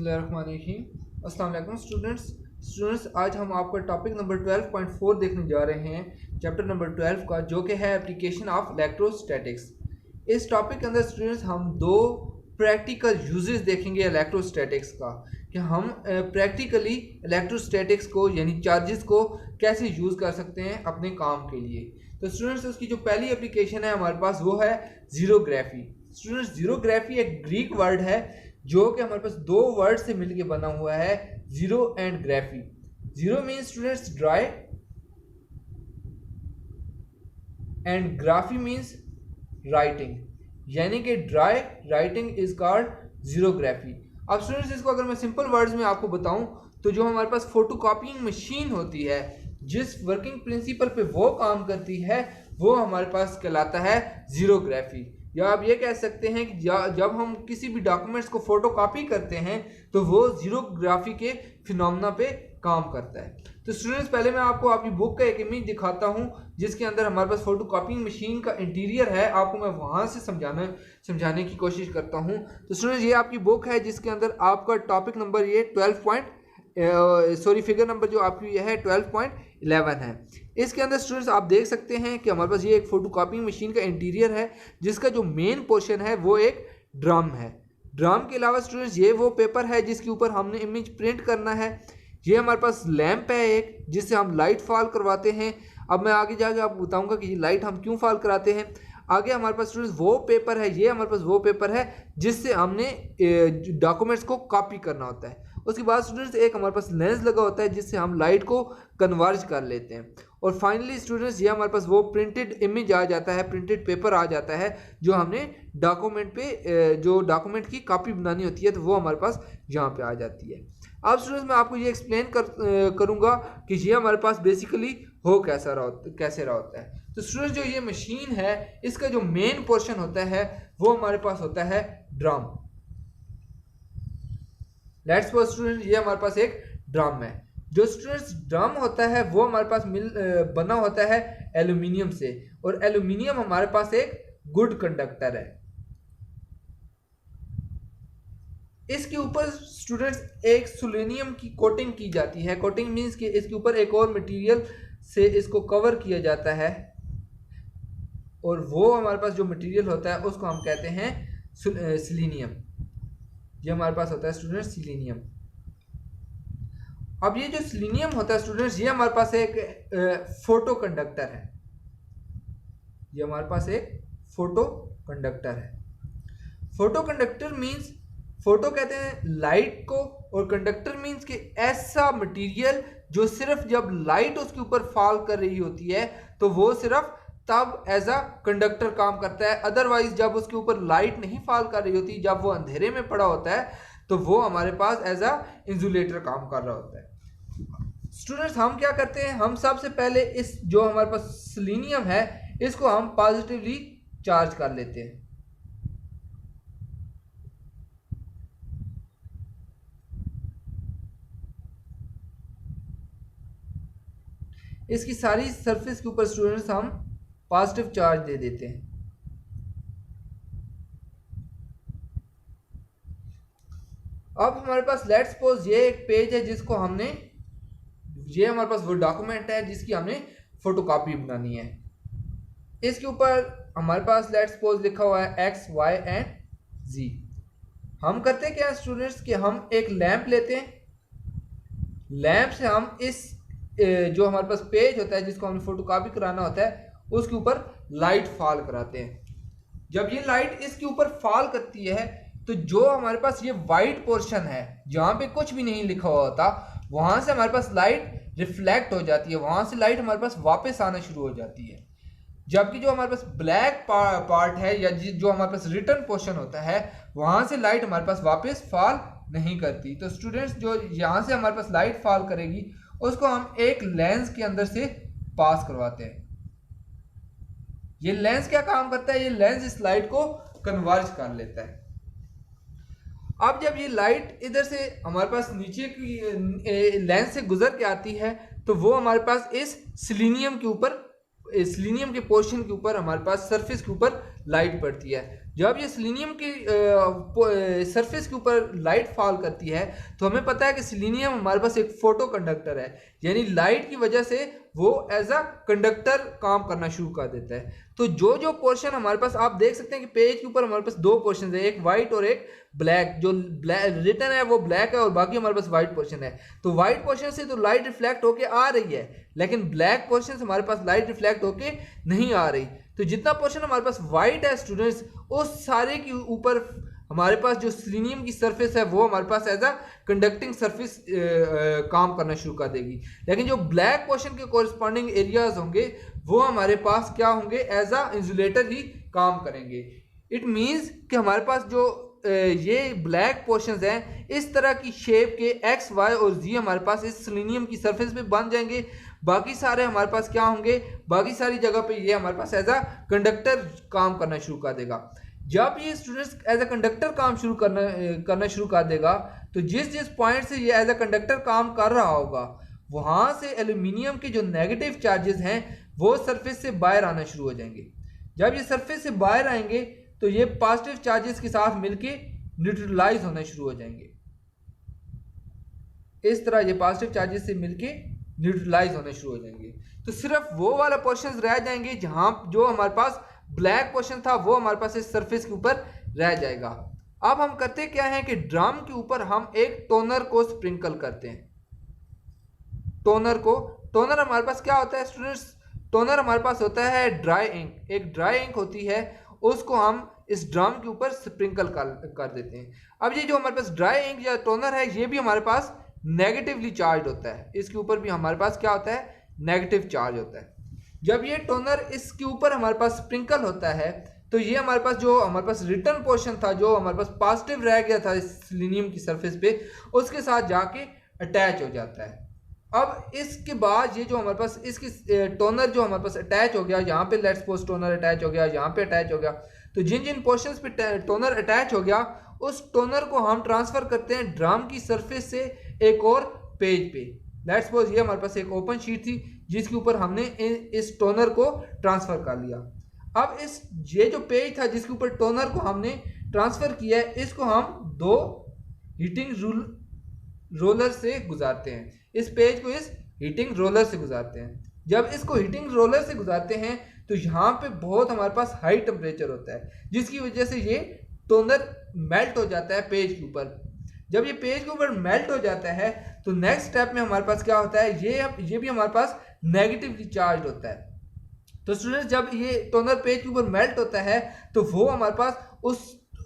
बिस्मिल्लाहिर्रहमानिर्रहीम। अस्सलाम वालेकुम स्टूडेंट्स, आज हम आपका टॉपिक नंबर 12.4 देखने जा रहे हैं, चैप्टर नंबर 12 का, जो कि है एप्लीकेशन ऑफ इलेक्ट्रोस्टैटिक्स। इस टॉपिक के अंदर स्टूडेंट्स हम दो प्रैक्टिकल यूजेस देखेंगे इलेक्ट्रोस्टैटिक्स का, कि हम प्रैक्टिकली इलेक्ट्रोस्टैटिक्स को यानी चार्जेस को कैसे यूज़ कर सकते हैं अपने काम के लिए। तो स्टूडेंट्स उसकी जो पहली एप्लीकेशन है हमारे पास वो है जीरोग्राफी। स्टूडेंट्स जीरोग्राफी एक ग्रीक वर्ड है जो कि हमारे पास दो वर्ड से मिलकर बना हुआ है, zero and graphy. Zero mean students dry and graphy means writing, यानी कि ड्राई राइटिंग इज कॉल्ड जीरोग्राफी। अब स्टूडेंट्स इसको अगर मैं सिंपल वर्ड्स में आपको बताऊं तो जो हमारे पास फोटोकॉपिंग मशीन होती है, जिस वर्किंग प्रिंसिपल पे वो काम करती है, वो हमारे पास कहलाता है जीरोग्राफी। या आप ये कह सकते हैं कि जब हम किसी भी डॉक्यूमेंट्स को फोटोकॉपी करते हैं तो वो जीरोग्राफी के फिनोमेना पे काम करता है। तो स्टूडेंट्स पहले मैं आपको आपकी बुक का एक इमेज दिखाता हूँ जिसके अंदर हमारे पास फोटोकॉपिंग मशीन का इंटीरियर है, आपको मैं वहाँ से समझाने की कोशिश करता हूँ। तो स्टूडेंट्स ये आपकी बुक है जिसके अंदर आपका टॉपिक नंबर ये फिगर नंबर जो आपकी है 12.11 है। इसके अंदर स्टूडेंट्स आप देख सकते हैं कि हमारे पास ये एक फोटोकॉपिंग मशीन का इंटीरियर है जिसका जो मेन पोर्शन है वो एक ड्रम है। ड्रम के अलावा स्टूडेंट्स ये वो पेपर है जिसके ऊपर हमने इमेज प्रिंट करना है। ये हमारे पास लैंप है एक, जिससे हम लाइट फॉल करवाते हैं। अब मैं आगे जाके आपको बताऊंगा कि ये लाइट हम क्यों फॉल कराते हैं। आगे हमारे पास स्टूडेंट्स वो पेपर है, ये हमारे पास वो पेपर है जिससे हमने डॉक्यूमेंट्स को कॉपी करना होता है। उसके बाद स्टूडेंट्स एक हमारे पास लेंस लगा होता है जिससे हम लाइट को कन्वर्ज कर लेते हैं। और फाइनली स्टूडेंट्स ये हमारे पास वो प्रिंटेड इमेज आ जाता है, प्रिंटेड पेपर आ जाता है जो हमने डॉक्यूमेंट पे जो डॉक्यूमेंट की कॉपी बनानी होती है, तो वो हमारे पास यहाँ पे आ जाती है। अब स्टूडेंट्स मैं आपको ये एक्सप्लेन करूँगा कि ये हमारे पास बेसिकली हो कैसे रहा होता है। तो स्टूडेंट्स जो ये मशीन है इसका जो मेन पोर्शन होता है वो हमारे पास होता है ड्रम। लेट्स सपोज स्टूडेंट ये हमारे पास एक ड्रम है। जो स्टूडेंट्स ड्रम होता है वो हमारे पास बना होता है एल्यूमिनियम से, और एल्यूमिनियम हमारे पास एक गुड कंडक्टर है। इसके ऊपर स्टूडेंट्स एक सेलेनियम की कोटिंग की जाती है। कोटिंग मींस कि इसके ऊपर एक और मटेरियल से इसको कवर किया जाता है, और वो हमारे पास जो मटेरियल होता है उसको हम कहते हैं सेलेनियम। ये हमारे पास होता है स्टूडेंट्स सेलेनियम। अब ये जो सेलेनियम होता है स्टूडेंट्स, ये हमारे पास एक फोटो कंडक्टर है। ये हमारे पास एक फोटो कंडक्टर है। फोटो कंडक्टर मींस, फोटो कहते हैं लाइट को, और कंडक्टर मींस कि ऐसा मटेरियल जो सिर्फ जब लाइट उसके ऊपर फॉल कर रही होती है तो वो सिर्फ तब एज अ कंडक्टर काम करता है। अदरवाइज जब उसके ऊपर लाइट नहीं फॉल कर रही होती, जब वो अंधेरे में पड़ा होता है, तो वो हमारे पास एज अ इंसुलेटर काम कर रहा होता है। स्टूडेंट्स हम क्या करते हैं, हम सबसे पहले इस जो हमारे पास सेलेनियम है इसको हम पॉजिटिवली चार्ज कर लेते हैं। इसकी सारी सरफेस के ऊपर स्टूडेंट्स हम पॉजिटिव चार्ज दे देते हैं। अब हमारे पास लेट्स सपोज ये एक पेज है जिसको हमने, ये हमारे पास वो डॉक्यूमेंट है जिसकी हमने फोटोकॉपी बनानी है। इसके ऊपर हमारे पास लेट्स सपोज लिखा हुआ है एक्स वाई एंड जी। हम करते क्या स्टूडेंट्स कि हम एक लैंप लेते हैं, लैंप से हम इस जो हमारे पास पेज होता है जिसको हमने फोटोकॉपी कराना होता है उसके ऊपर लाइट फॉल कराते हैं। जब ये लाइट इसके ऊपर फॉल करती है तो जो हमारे पास ये वाइट पोर्शन है जहाँ पे कुछ भी नहीं लिखा हुआ होता, वहाँ से हमारे पास लाइट रिफ्लेक्ट हो जाती है, वहाँ से लाइट हमारे पास वापस आना शुरू हो जाती है। जबकि जो हमारे पास ब्लैक पार्ट है या जो हमारे पास रिटर्न पोर्शन होता है, वहाँ से लाइट हमारे पास वापस फॉल नहीं करती। तो स्टूडेंट्स जो यहाँ से हमारे पास लाइट फॉल करेगी उसको हम एक लेंस के अंदर से पास करवाते हैं। ये लेंस क्या काम करता है, ये लेंस इस लाइट को कन्वर्ज कर लेता है। अब जब ये लाइट इधर से हमारे पास नीचे की लेंस से गुजर के आती है तो वो हमारे पास इस सेलेनियम के ऊपर, सेलेनियम के पोर्शन के ऊपर हमारे पास सरफेस के ऊपर लाइट पड़ती है। जब ये सिलीनियम की सरफेस के ऊपर लाइट फॉल करती है तो हमें पता है कि सिलीनियम हमारे पास एक फोटो कंडक्टर है, यानी लाइट की वजह से वो एज अ कंडक्टर काम करना शुरू कर देता है। तो जो जो पोर्शन हमारे पास आप देख सकते हैं कि पेज के ऊपर हमारे पास दो पोर्शन है, एक वाइट और एक ब्लैक। जो रिटन है वो ब्लैक है और बाकी हमारे पास व्हाइट पोर्शन है। तो व्हाइट पोर्शन से तो लाइट रिफ्लेक्ट होके आ रही है, लेकिन ब्लैक पोर्शन से हमारे पास लाइट रिफ्लेक्ट होके नहीं आ रही। तो जितना पोर्शन हमारे पास व्हाइट है स्टूडेंट्स, उस सारे के ऊपर हमारे पास जो सिलीनियम की सरफेस है वो हमारे पास एज अ कंडक्टिंग सरफेस काम करना शुरू कर देगी। लेकिन जो ब्लैक पोर्शन के कोरिस्पॉन्डिंग एरियाज होंगे वो हमारे पास क्या होंगे, एज अ इंसुलेटर ही काम करेंगे। इट मीन्स कि हमारे पास जो ये ब्लैक पोर्शंस हैं इस तरह की शेप के एक्स वाई और जी हमारे पास इस सिलीनियम की सरफेस पे बन जाएंगे। बाकी सारे हमारे पास क्या होंगे, बाकी सारी जगह पे ये हमारे पास एज अ कंडक्टर काम करना शुरू कर देगा। जब ये स्टूडेंट्स एज अ कंडक्टर काम करना शुरू कर देगा तो जिस जिस पॉइंट से ये एज अ कंडक्टर काम कर रहा होगा वहां से एल्यूमिनियम के जो नेगेटिव चार्जेस हैं वो सरफेस से बाहर आना शुरू हो जाएंगे। जब ये सरफेस से बाहर आएंगे तो ये पॉजिटिव चार्जेस के साथ मिलके न्यूट्रलाइज होना शुरू हो जाएंगे। इस तरह ये पॉजिटिव चार्जेस से मिलके न्यूट्रलाइज होना शुरू हो जाएंगे। तो सिर्फ वो वाला पोर्शन रह जाएंगे जहां जो हमारे पास ब्लैक पोर्शन था वो हमारे पास इस सरफेस के ऊपर रह जाएगा। अब हम करते क्या है कि ड्रम के ऊपर हम एक टोनर को स्प्रिंकल करते हैं। टोनर हमारे पास क्या होता है स्टूडेंट्स, टोनर हमारे पास होता है ड्राई इंक। एक ड्राई इंक होती है, उसको हम इस ड्रम के ऊपर स्प्रिंकल कर देते हैं। अब ये जो हमारे पास ड्राई इंक या टोनर है ये भी हमारे पास नेगेटिवली चार्ज होता है। इसके ऊपर भी हमारे पास क्या होता है, नेगेटिव चार्ज होता है। जब ये टोनर इसके ऊपर हमारे पास स्प्रिंकल होता है तो ये हमारे पास जो हमारे पास रिटर्न पोर्शन था जो हमारे पास पॉजिटिव रह गया था इस सिलीनियम की सरफेस पे, उसके साथ जाके अटैच हो जाता है। अब इसके बाद ये जो हमारे पास इसकी टोनर जो हमारे पास अटैच हो गया, यहाँ पे लेट्स सपोज टोनर अटैच हो गया, यहाँ पे अटैच हो गया, तो जिन जिन पोर्शंस पे टोनर अटैच हो गया उस टोनर को हम ट्रांसफर करते हैं ड्रम की सरफेस से एक और पेज पे। लेट्स सपोज ये हमारे पास एक ओपन शीट थी जिसके ऊपर हमने इस टोनर को ट्रांसफर कर लिया। अब ये जो पेज था जिसके ऊपर टोनर को हमने ट्रांसफर किया है इसको हम दो हीटिंग रोलर से गुजारते हैं। इस पेज को इस हीटिंग रोलर से गुजारते हैं। जब इसको हीटिंग रोलर से गुजारते हैं तो यहाँ पे बहुत हमारे पास हाई टेम्परेचर होता है जिसकी वजह से ये टोनर मेल्ट हो जाता है पेज के ऊपर। जब ये पेज के ऊपर मेल्ट हो जाता है तो नेक्स्ट स्टेप में हमारे पास क्या होता है, ये भी हमारे पास नेगेटिवली चार्ज होता है। तो स्टूडेंट्स जब ये टोनर पेज के ऊपर मेल्ट होता है तो वो हमारे पास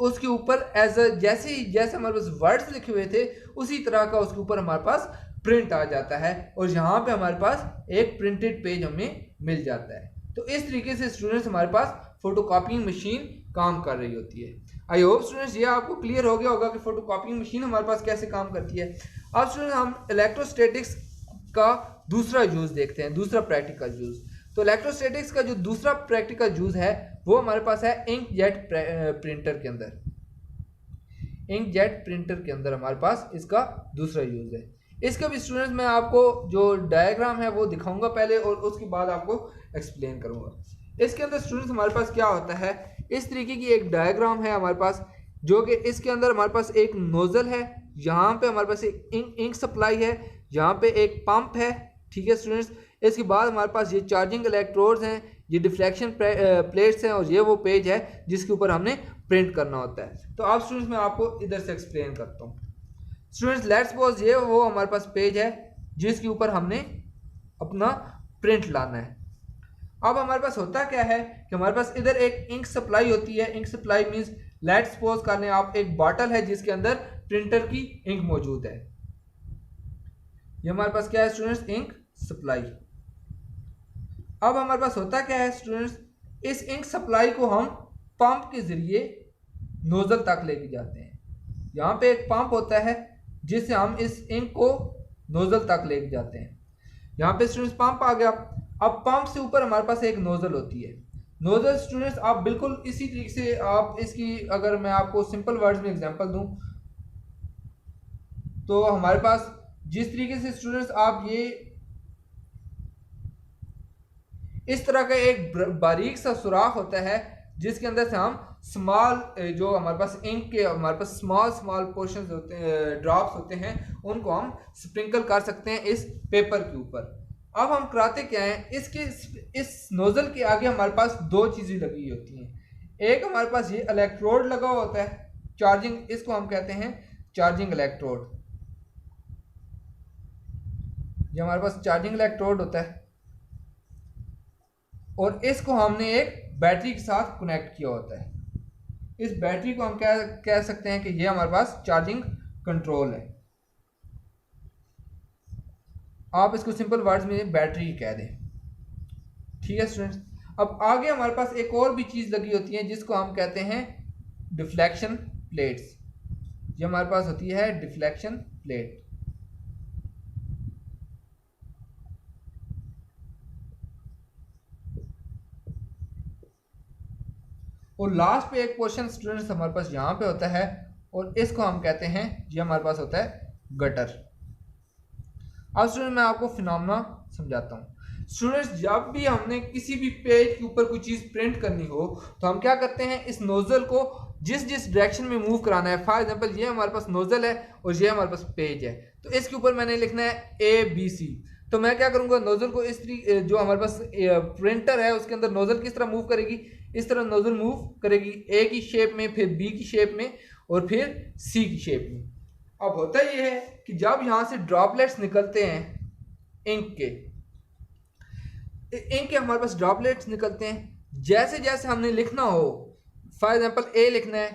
उसके ऊपर जैसे हमारे पास वर्ड्स लिखे हुए थे उसी तरह का उसके ऊपर हमारे पास प्रिंट आ जाता है और यहाँ पे हमारे पास एक प्रिंटेड पेज हमें मिल जाता है। तो इस तरीके से स्टूडेंट्स हमारे पास फोटोकॉपिंग मशीन काम कर रही होती है। आई होप स्टूडेंट्स ये आपको क्लियर हो गया होगा कि फोटोकॉपिंग मशीन हमारे पास कैसे काम करती है। अब स्टूडेंट्स हम इलेक्ट्रोस्टैटिक्स का दूसरा यूज देखते हैं, दूसरा प्रैक्टिकल यूज। तो इलेक्ट्रोस्टैटिक्स का जो दूसरा प्रैक्टिकल यूज है वो हमारे पास है इंकजेट प्रिंटर के अंदर। इंकजेट प्रिंटर के अंदर हमारे पास इसका दूसरा यूज है। इसके भी स्टूडेंट्स मैं आपको जो डायग्राम है वो दिखाऊंगा पहले और उसके बाद आपको एक्सप्लेन करूंगा। इसके अंदर स्टूडेंट्स हमारे पास क्या होता है, इस तरीके की एक डायग्राम है हमारे पास जो कि इसके अंदर हमारे पास एक नोजल है, यहाँ पे हमारे पास एक इंक सप्लाई है, यहाँ पे एक पंप है। ठीक है स्टूडेंट्स, इसके बाद हमारे पास ये चार्जिंग इलेक्ट्रोड्स हैं, ये डिफ्लेक्शन प्लेट्स हैं और ये वो पेज है जिसके ऊपर हमने प्रिंट करना होता है। तो आप स्टूडेंट्स मैं आपको इधर से एक्सप्लेन करता हूँ। स्टूडेंट्स लेट्स सपोज ये वो हमारे पास पेज है जिसके ऊपर हमने अपना प्रिंट लाना है। अब हमारे पास होता क्या है कि हमारे पास इधर एक इंक सप्लाई होती है। Ink supply means let's suppose करने आप एक बॉटल है जिसके अंदर प्रिंटर की इंक मौजूद है। ये हमारे पास क्या है स्टूडेंट्स, इंक सप्लाई। अब हमारे पास होता क्या है स्टूडेंट्स, इस इंक सप्लाई को हम पंप के जरिए नोजल तक लेके जाते हैं। यहाँ पे एक पंप होता है जिससे हम इस इंक को नोजल तक लेके जाते हैं। यहाँ पे स्टूडेंट्स पंप आ गया। अब पंप से ऊपर हमारे पास एक नोजल होती है। नोजल स्टूडेंट्स आप बिल्कुल इसी तरीके से आप इसकी अगर मैं आपको सिंपल वर्ड्स में एग्जांपल दूं तो हमारे पास जिस तरीके से स्टूडेंट्स आप ये इस तरह का एक बारीक सा सुराख होता है जिसके अंदर से हम स्मॉल जो हमारे पास इंक के हमारे पास स्मॉल पोर्शंस होते हैं, ड्रॉप्स होते हैं, उनको हम स्प्रिंकल कर सकते हैं इस पेपर के ऊपर। अब हम कराते क्या हैं, इस नोजल के आगे हमारे पास दो चीज़ें लगी होती हैं। एक हमारे पास ये इलेक्ट्रोड लगा होता है चार्जिंग, इसको हम कहते हैं चार्जिंग इलेक्ट्रोड। ये हमारे पास चार्जिंग इलेक्ट्रोड होता है और इसको हमने एक बैटरी के साथ कनेक्ट किया होता है। इस बैटरी को हम क्या कह सकते हैं कि ये हमारे पास चार्जिंग कंट्रोल है। आप इसको सिंपल वर्ड्स में बैटरी कह दें, ठीक है स्टूडेंट्स। अब आगे हमारे पास एक और भी चीज़ लगी होती है जिसको हम कहते हैं डिफ्लेक्शन प्लेट्स। ये हमारे पास होती है डिफ्लेक्शन प्लेट। और लास्ट पे एक पोर्शन स्टूडेंट्स हमारे पास यहाँ पे होता है और इसको हम कहते हैं, ये हमारे पास होता है गटर। अब स्टूडेंट मैं आपको फिनोमेना समझाता हूँ। स्टूडेंट्स जब भी हमने किसी भी पेज के ऊपर कोई चीज़ प्रिंट करनी हो तो हम क्या करते हैं, इस नोजल को जिस डायरेक्शन में मूव कराना है, फॉर एग्जांपल ये हमारे पास नोजल है और ये हमारे पास पेज है, तो इसके ऊपर मैंने लिखना है ABC। तो मैं क्या करूँगा, नोजल को इस तरीके, जो हमारे पास प्रिंटर है उसके अंदर नोजल किस तरह मूव करेगी, इस तरह नोजल मूव करेगी A की शेप में, फिर B की शेप में और फिर C की शेप में। अब होता ये है कि जब यहाँ से ड्रॉपलेट्स निकलते हैं इंक के हमारे पास ड्रॉपलेट्स निकलते हैं, जैसे जैसे हमने लिखना हो, फॉर एग्जांपल A लिखना है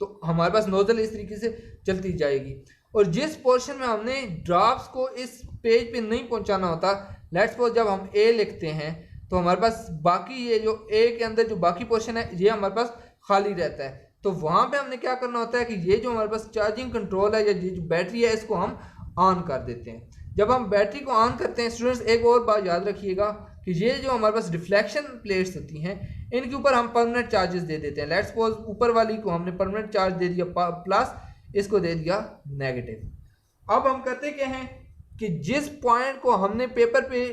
तो हमारे पास नोजल इस तरीके से चलती जाएगी। और जिस पोर्शन में हमने ड्रॉप्स को इस पेज पे नहीं पहुंचाना होता, लेट्स सपोज जब हम A लिखते हैं तो हमारे पास बाकी ये जो A के अंदर जो बाकी पोर्शन है ये हमारे पास खाली रहता है। तो वहाँ पे हमने क्या करना होता है कि ये जो हमारे पास चार्जिंग कंट्रोल है या ये जो बैटरी है इसको हम ऑन कर देते हैं। जब हम बैटरी को ऑन करते हैं स्टूडेंट्स, एक और बात याद रखिएगा कि ये जो हमारे पास रिफ्लेक्शन प्लेट्स होती हैं इनके ऊपर हम परमानेंट चार्जेस दे देते हैं। लेट्स सपोज ऊपर वाली को हमने परमानेंट चार्ज दे दिया प्लस, इसको दे दिया नेगेटिव। अब हम करते क्या हैं कि जिस पॉइंट को हमने पेपर पे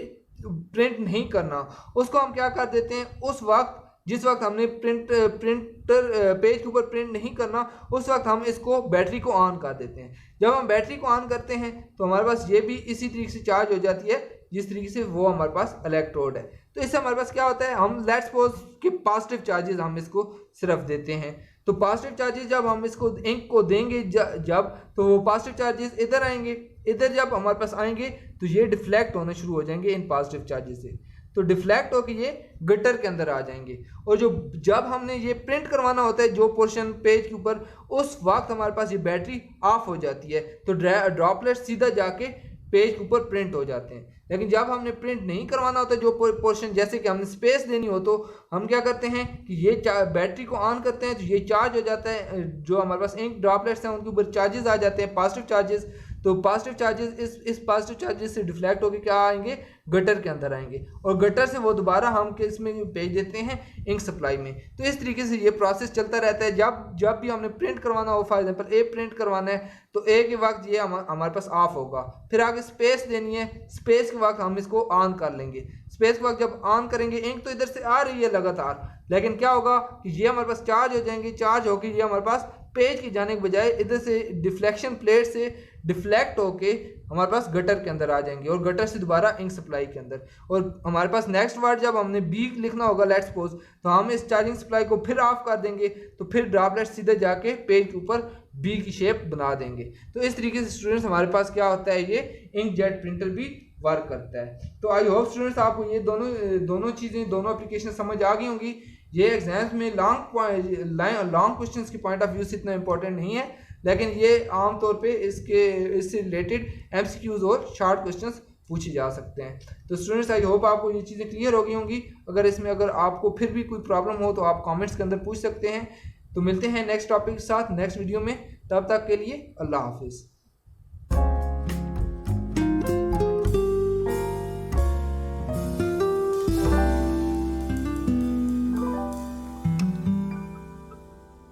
प्रिंट नहीं करना उसको हम क्या कर देते हैं, उस वक्त जिस वक्त हमने प्रिंटर पेज के ऊपर प्रिंट नहीं करना उस वक्त हम इसको बैटरी को ऑन कर देते हैं। जब हम बैटरी को ऑन करते हैं तो हमारे पास ये भी इसी तरीके से चार्ज हो जाती है जिस तरीके से वो हमारे पास इलेक्ट्रोड है। तो इससे हमारे पास क्या होता है, हम लेट्स सपोज कि पॉजिटिव चार्जेस हम इसको सिर्फ देते हैं। तो पॉजिटिव चार्जेस जब हम इसको इंक को देंगे जब तो वो पॉजिटिव चार्जेस इधर आएंगे, इधर जब हमारे पास आएंगे तो ये डिफ्लेक्ट होने शुरू हो जाएंगे इन पॉजिटिव चार्जेस से, तो डिफ्लेक्ट होकर ये गटर के अंदर आ जाएंगे। और जब हमने ये प्रिंट करवाना होता है जो पोर्शन पेज के ऊपर, उस वक्त हमारे पास ये बैटरी ऑफ हो जाती है, तो ड्रॉपलेट सीधा जाके पेज के ऊपर प्रिंट हो जाते हैं। लेकिन जब हमने प्रिंट नहीं करवाना होता जो पोर्शन, जैसे कि हमने स्पेस देनी हो, तो हम क्या करते हैं कि ये बैटरी को ऑन करते हैं तो ये चार्ज हो जाता है, जो हमारे पास इंक ड्रॉपलेट्स हैं उनके ऊपर चार्जेस आ जाते हैं, पॉजिटिव चार्जेस। तो पॉजिटिव चार्जेस इस पॉजिटिव चार्जेस से डिफ्लेक्ट होकर क्या आएंगे, गटर के अंदर आएंगे और गटर से वो दोबारा हम किस में भेज देते हैं, इंक सप्लाई में। तो इस तरीके से ये प्रोसेस चलता रहता है। जब भी हमने प्रिंट करवाना हो, फॉर एग्जांपल ए प्रिंट करवाना है तो ए के वक्त ये हमारे पास ऑफ होगा, फिर आगे स्पेस देनी है, स्पेस के वक्त हम इसको ऑन कर लेंगे। स्पेस के वक्त जब ऑन करेंगे, इंक तो इधर से आ रही है लगातार, लेकिन क्या होगा कि ये हमारे पास चार्ज हो जाएंगे, चार्ज होकर ये हमारे पास पेज की जाने के बजाय इधर से डिफ्लेक्शन प्लेट से डिफ्लेक्ट होके हमारे पास गटर के अंदर आ जाएंगे और गटर से दोबारा इंक सप्लाई के अंदर। और हमारे पास नेक्स्ट वर्ड जब हमने बी लिखना होगा लेट्स सपोज, तो हम इस चार्जिंग सप्लाई को फिर ऑफ कर देंगे, तो फिर ड्रॉपलेट सीधे जाके पेज के ऊपर बी की शेप बना देंगे। तो इस तरीके से स्टूडेंट्स हमारे पास क्या होता है, ये इंकजेट प्रिंटर भी वर्क करता है। तो आई होप स्टूडेंट्स आपको ये दोनों चीज़ें, दोनों एप्लीकेशन समझ आ गई होंगी। ये एग्जाम्स में लॉन्ग क्वेश्चंस के पॉइंट ऑफ व्यू से इतना इंपॉर्टेंट नहीं है, लेकिन ये आमतौर पे इससे रिलेटेड एमसीक्यूज और शॉर्ट क्वेश्चंस पूछे जा सकते हैं। तो स्टूडेंट्स आई होप आपको ये चीज़ें क्लियर हो गई होंगी। अगर आपको फिर भी कोई प्रॉब्लम हो तो आप कमेंट्स के अंदर पूछ सकते हैं। तो मिलते हैं नेक्स्ट टॉपिक के साथ नेक्स्ट वीडियो में, तब तक के लिए अल्लाह हाफिज़।